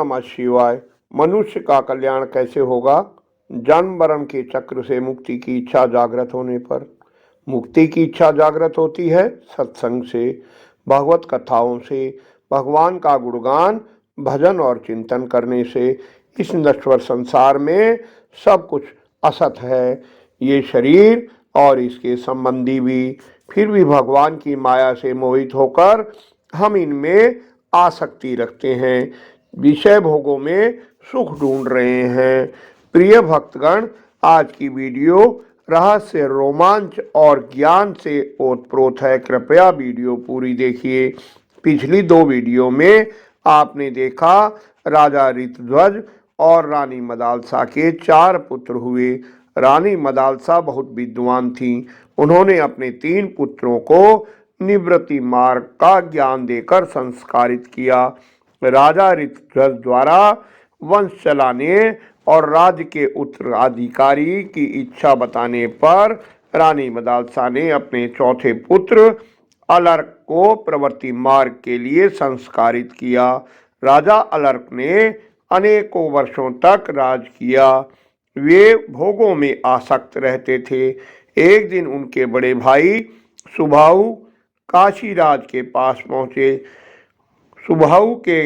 नमः शिवाय। मनुष्य का कल्याण कैसे होगा? जन्म मरण के चक्र से मुक्ति की इच्छा जागृत होने पर। मुक्ति की इच्छा जागृत होती है सत्संग से, भगवत कथाओं से, भगवान का गुणगान, भजन और चिंतन करने से। इस नश्वर संसार में सब कुछ असत है, ये शरीर और इसके संबंधी भी। फिर भी भगवान की माया से मोहित होकर हम इनमें आसक्ति रखते हैं, विषय भोगों में सुख ढूंढ रहे हैं। प्रिय भक्तगण, आज की वीडियो रहस्य, रोमांच और ज्ञान से ओतप्रोत है। कृपया वीडियो पूरी देखिए। पिछली दो वीडियो में आपने देखा राजा ऋतध्वज और रानी मदालसा के 4 पुत्र हुए। रानी मदालसा बहुत विद्वान थी। उन्होंने अपने 3 पुत्रों को निवृत्ति मार्ग का ज्ञान देकर संस्कारित किया। राजा ऋतध्वज द्वारा वंश चलाने और राज्य के उत्तराधिकारी की इच्छा बताने पर रानी मदालसा ने अपने चौथे पुत्र अलर्क को प्रवृत्ति मार्ग के लिए संस्कारित किया। राजा अलर्क ने अनेकों वर्षों तक राज किया। वे भोगों में आसक्त रहते थे। एक दिन उनके बड़े भाई सुबाहु काशीराज के पास पहुंचे। सुबाहु के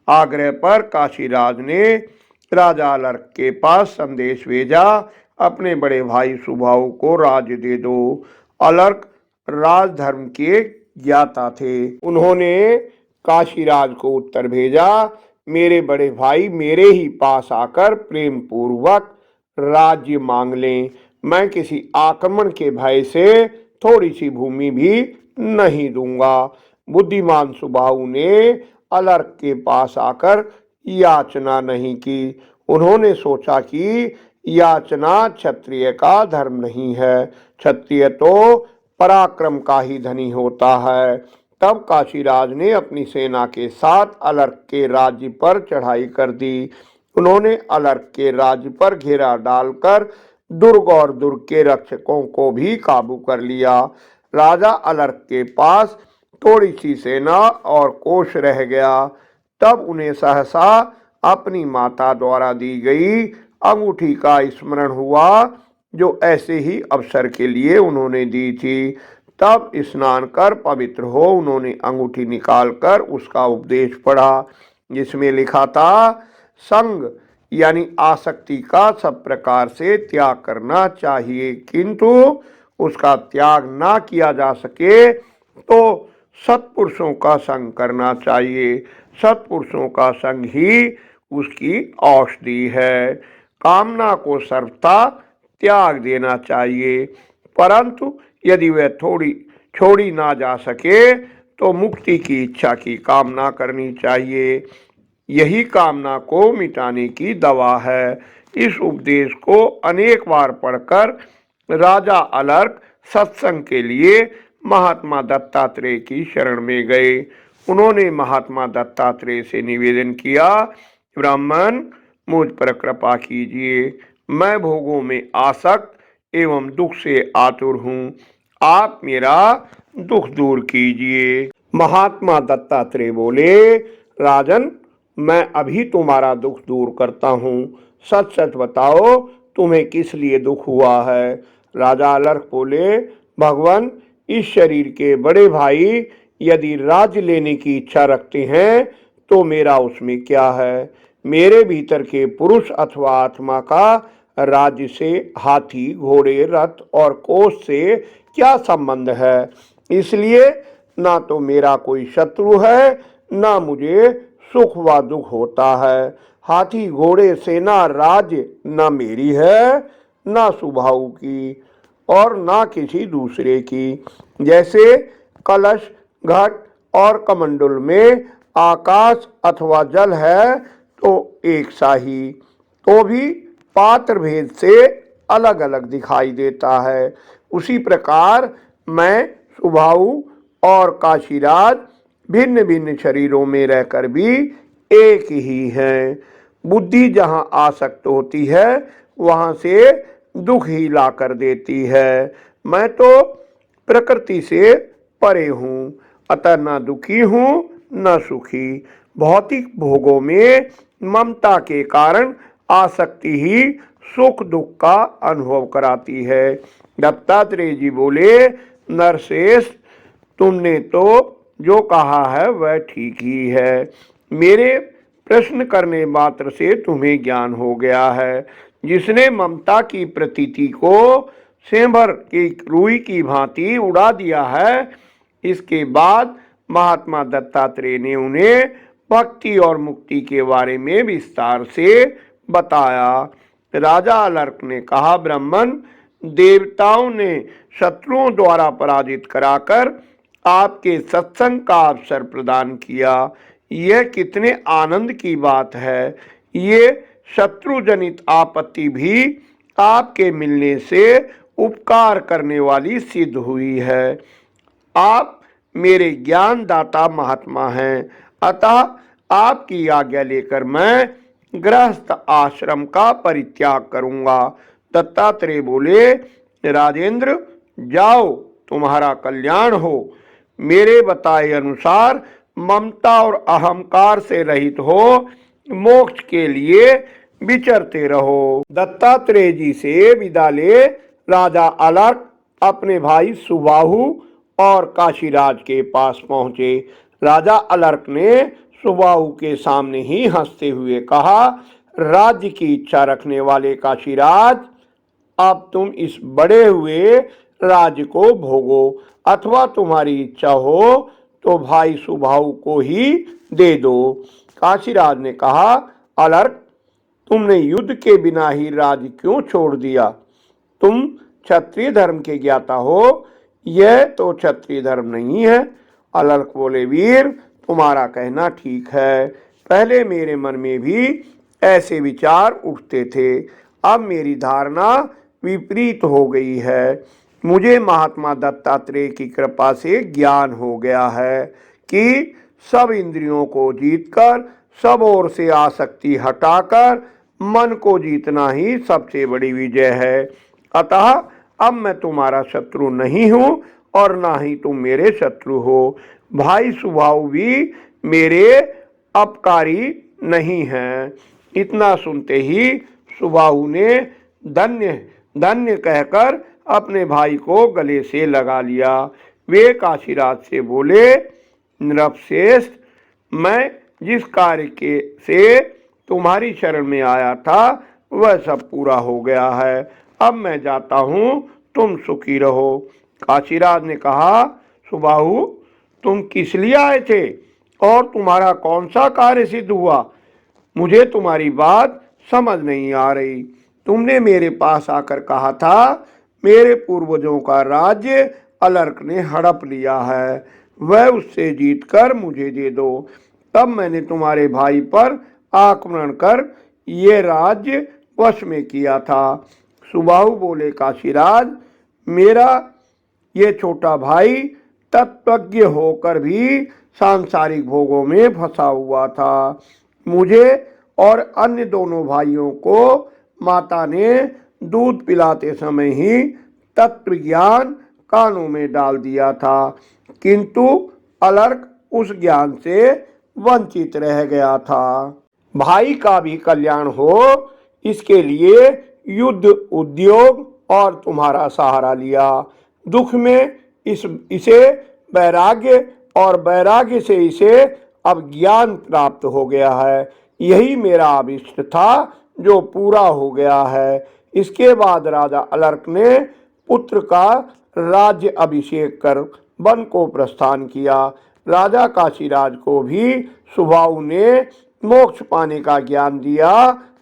आग्रह पर काशीराज ने राजा अलर्क के पास संदेश भेजा, अपने बड़े भाई सुबाहु को राज्य दे दो। अलर्क राजधर्म के ज्ञाता थे। उन्होंने काशीराज को उत्तर भेजा, मेरे बड़े भाई मेरे ही पास आकर प्रेम पूर्वक राज्य मांग लें। मैं किसी आक्रमण के भय से थोड़ी सी भूमि भी नहीं दूंगा। बुद्धिमान सुबाहु ने अलर्क के पास आकर याचना नहीं की। उन्होंने सोचा कि याचना क्षत्रिय का धर्म नहीं है, क्षत्रिय तो पराक्रम का ही धनी होता है। तब काशीराज ने अपनी सेना के साथ अलर्क के राज्य पर चढ़ाई कर दी। उन्होंने अलर्क के राज्य पर घेरा डालकर दुर्ग और दुर्ग के रक्षकों को भी काबू कर लिया। राजा अलर्क के पास थोड़ी सी सेना और कोष रह गया। तब उन्हें सहसा अपनी माता द्वारा दी गई अंगूठी का स्मरण हुआ, जो ऐसे ही अवसर के लिए उन्होंने दी थी। तब स्नान कर पवित्र हो उन्होंने अंगूठी निकालकर उसका उपदेश पढ़ा, जिसमें लिखा था, संग यानी आसक्ति का सब प्रकार से त्याग करना चाहिए, किंतु उसका त्याग ना किया जा सके तो सत्पुरुषों का संग करना चाहिए। सत्पुरुषों का संग ही उसकी औषधि है। कामना को सर्वथा त्याग देना चाहिए, परंतु यदि वह छोड़ी ना जा सके तो मुक्ति की इच्छा की कामना करनी चाहिए। यही कामना को मिटाने की दवा है। इस उपदेश को अनेक बार पढ़कर राजा अलर्क सत्संग के लिए महात्मा दत्तात्रेय की शरण में गए। उन्होंने महात्मा दत्तात्रेय से निवेदन किया, ब्राह्मण मुझ पर कृपा कीजिए, मैं भोगों में आसक्त एवं दुख से आतुर हूँ, आप मेरा दुख दूर कीजिए। महात्मा दत्तात्रेय बोले, राजन, मैं अभी तुम्हारा दुख दूर करता हूँ। सच सच बताओ, तुम्हें किस लिए दुख हुआ है? राजा अलर्क बोले, भगवान, इस शरीर के बड़े भाई यदि राज्य लेने की इच्छा रखते हैं तो मेरा उसमें क्या है? मेरे भीतर के पुरुष अथवा आत्मा का राज्य से, हाथी, घोड़े, रथ और कोष से क्या संबंध है? इसलिए ना तो मेरा कोई शत्रु है, ना मुझे सुख व दुख होता है। हाथी, घोड़े, सेना, राज्य न मेरी है, ना सुबाहु की और ना किसी दूसरे की। जैसे कलश, घट और कमंडल में आकाश अथवा जल है तो एक सा ही, तो भी पात्र भेद से अलग अलग दिखाई देता है। उसी प्रकार मैं, सुबाहु और काशीराज भिन्न भिन्न शरीरों में रहकर भी एक ही हैं। बुद्धि जहाँ आसक्त होती है वहाँ से दुख ही ला कर देती है। मैं तो प्रकृति से परे हूँ, अतः न दुखी हूँ न सुखी। भौतिक भोगों में ममता के कारण आसक्ति ही सुख दुख का अनुभव कराती है। दत्तात्रेय जी बोले, नरश्रेष्ठ, तुमने तो जो कहा है वह ठीक ही है। मेरे प्रश्न करने मात्र से तुम्हें ज्ञान हो गया है। जिसने ममता की प्रतीति को सेंभर की रुई की भांति उड़ा दिया है, इसके बाद महात्मा दत्तात्रेय ने उन्हें भक्ति और मुक्ति के बारे में विस्तार से बताया। राजा अलर्क ने कहा, ब्राह्मण, देवताओं ने शत्रुओं द्वारा पराजित कराकर आपके सत्संग का अवसर प्रदान किया। यह कितने आनंद की बात है। ये शत्रु जनित आपत्ति भी आपके मिलने से उपकार करने वाली सिद्ध हुई है। आप मेरे ज्ञान दाता महात्मा हैं, अतः आपकी आज्ञा लेकर मैं गृहस्थ आश्रम का परित्याग करूंगा। दत्तात्रेय बोले, राजेंद्र, जाओ, तुम्हारा कल्याण हो। मेरे बताए अनुसार ममता और अहंकार से रहित हो मोक्ष के लिए विचरते रहो। दत्तात्रेय जी से विदा ले राजा अलर्क अपने भाई सुबाहु और काशीराज के पास पहुंचे। राजा अलर्क ने सुबाहु के सामने ही हंसते हुए कहा, राज्य की इच्छा रखने वाले काशीराज, अब तुम इस बड़े हुए राज्य को भोगो, अथवा तुम्हारी इच्छा हो तो भाई सुबाहु को ही दे दो। काशीराज ने कहा, अलर्क, तुमने युद्ध के बिना ही राज्य क्यों छोड़ दिया? तुम क्षत्रिय धर्म के ज्ञाता हो, यह तो क्षत्रिय धर्म नहीं है। अलर्क बोले, वीर, तुम्हारा कहना ठीक है। पहले मेरे मन में भी ऐसे विचार उठते थे, अब मेरी धारणा विपरीत हो गई है। मुझे महात्मा दत्तात्रेय की कृपा से ज्ञान हो गया है कि सब इंद्रियों को जीतकर, सब ओर से आसक्ति हटाकर मन को जीतना ही सबसे बड़ी विजय है। अतः अब मैं तुम्हारा शत्रु नहीं हूं और ना ही तुम मेरे शत्रु हो। भाई सुबाहु भी मेरे अपकारी नहीं हैं। इतना सुनते ही सुबाहु ने धन्य धन्य कहकर अपने भाई को गले से लगा लिया। वे काशीराज से बोले, नृपश्रेष्ठ, मैं जिस कार्य के से तुम्हारी शरण में आया था वह सब पूरा हो गया है। अब मैं जाता हूँ, तुम सुखी रहो। काशीराज ने कहा, सुबाहु, तुम किस लिए आए थे और तुम्हारा कौन सा कार्य सिद्ध हुआ? मुझे तुम्हारी बात समझ नहीं आ रही। तुमने मेरे पास आकर कहा था, मेरे पूर्वजों का राज्य अलर्क ने हड़प लिया है, वह उससे जीतकर मुझे दे दो। तब मैंने तुम्हारे भाई पर आक्रमण कर ये राज्य वश में किया था। सुबाहु बोले, काशीराज, मेरा ये छोटा भाई तत्वज्ञ होकर भी सांसारिक भोगों में फंसा हुआ था। मुझे और अन्य दोनों भाइयों को माता ने दूध पिलाते समय ही तत्व ज्ञान कानों में डाल दिया था, किंतु अलर्क उस ज्ञान से वंचित रह गया था। भाई का भी कल्याण हो, इसके लिए युद्ध, उद्योग और तुम्हारा सहारा लिया। दुख में इसे वैराग्य और वैराग्य से इसे अब ज्ञान प्राप्त हो गया है। यही मेरा अभिष्ट था जो पूरा हो गया है। इसके बाद राजा अलर्क ने पुत्र का राज्य अभिषेक कर वन को प्रस्थान किया। राजा काशीराज को भी सुबाहु ने मोक्ष पाने का ज्ञान दिया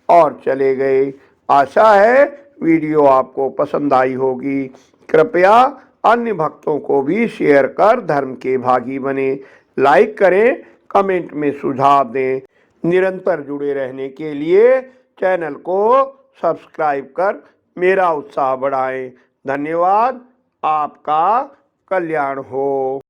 और चले गए। आशा है वीडियो आपको पसंद आई होगी। कृपया अन्य भक्तों को भी शेयर कर धर्म के भागी बने। लाइक करें, कमेंट में सुझाव दें। निरंतर जुड़े रहने के लिए चैनल को सब्सक्राइब कर मेरा उत्साह बढ़ाएं। धन्यवाद। आपका कल्याण हो।